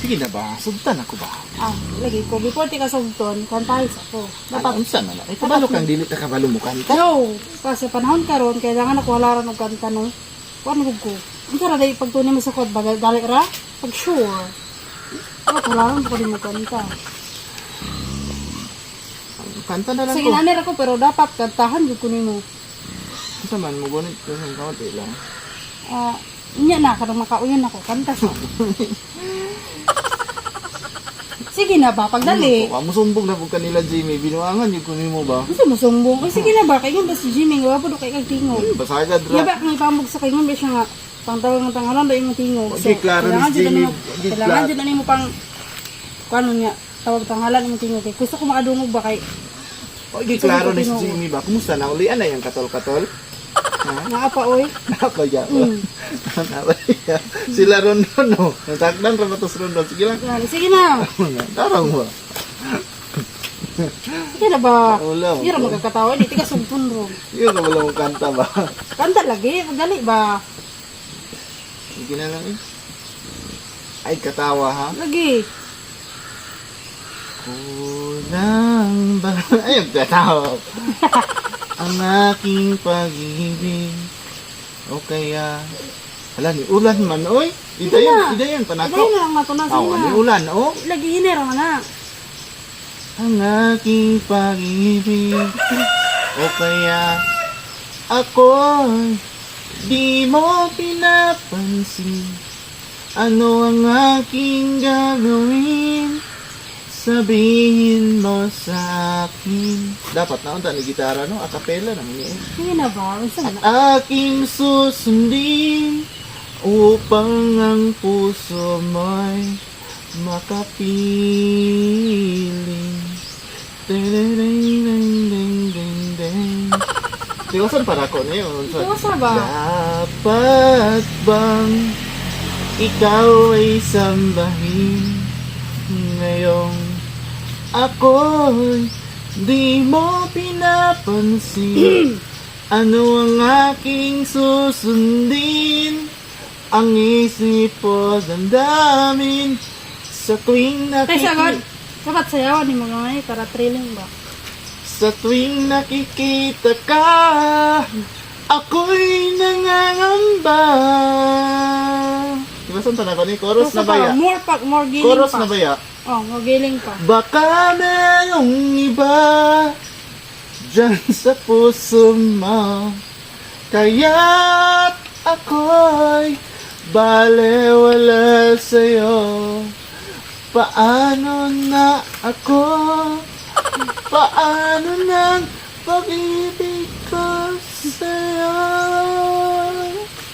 Sige na ba? Sugtan ako ba? Lagi ko. Before ti kasugton, kantahis ako. Dapat unsa man na. Kabalo kang dili ka kabalo mo kanta. No, kasi panahon karon kailangan ako halaran og kanta no. Kuan ko. Unsa ra day pagtuni mo sa kod bagay dali ra? Pag sure. Ako halaran ko din mo kanta. Kanta na lang Sige ko. na ako pero dapat kantahan jud ko nimo. Unsa man mo gunit ko sa kaunti lang. Inya na kada makauyon ako kanta sa. Sige na ba pagdali. Wa mo sumbong na pug kanila Jimmy, binuangan jud ko nimo ba? Unsa mo sumbong? Sige na ba kay ba si Jimmy wa po do kay kag tingog. Basagad Ya ra. ba kang ipamog sa kay ba siya nga pangtawag ng tanghalan ba imong tingog. Okay, klaro ni Jimmy. Okay, Kailangan klaro. jud nimo pang kuno niya tawag tanghalan imong tingog. Kay gusto ko makadungog ba kay Okay, klaro ni si Jimmy ba? Kumusta na ulian na yung katol-katol? nga apa oy. Napaya ba? Napaya. Sila ron no. Natagdan ra batos ron. Sige lang. Sige na. Darang mo. Sige na ba? Wala. Di ra magkakatawa di tiga sugton ro. Iyo ka wala mo kanta ba? Kanta lagi pagdali ba? Sige na lang eh. Ay, katawa ha? Lagi. Kulang ba? Ay, katawa. Ang aking pag-ibig o kaya hala ni ulan man oy idayon panako Dali na lang nato na aw ni sige na. ulan oh Lagi hinera man na. ang aking pag-ibig o kaya ako di mo pinapansin ano ang aking gagawin sabihin mo sa akin. Dapat na unta ni gitara no, acapella naman ni. Sige na ba? Unsa man? Aking susundin upang ang puso mo'y makapiling. Ding-ding-ding-ding-ding. Tiwasan para ko na yun. Tiwasa ba? Dapat bang ikaw ay sambahin ngayong ako'y di mo pinapansin ano ang aking susundin ang isip o damdamin sa tuwing Tay sagad. nakikita Dapat sayawan ni mga ngay para thrilling ba? sa tuwing nakikita ka ako'y nangangamba. Diba saan tanong ko ni? Chorus na baya? More giling Chorus pa. na baya? Oh, more giling pa. Baka merong iba dyan sa puso mo kaya't ako'y balewala sa'yo. Paano na ako? Paano na pag-ibig ko sa'yo?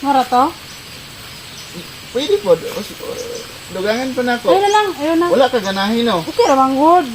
Mara to? Pwede po. Dugangan pa na ako. Ayun na lang. Ayun na. Wala ka ganahin, no? Okay, ramang good.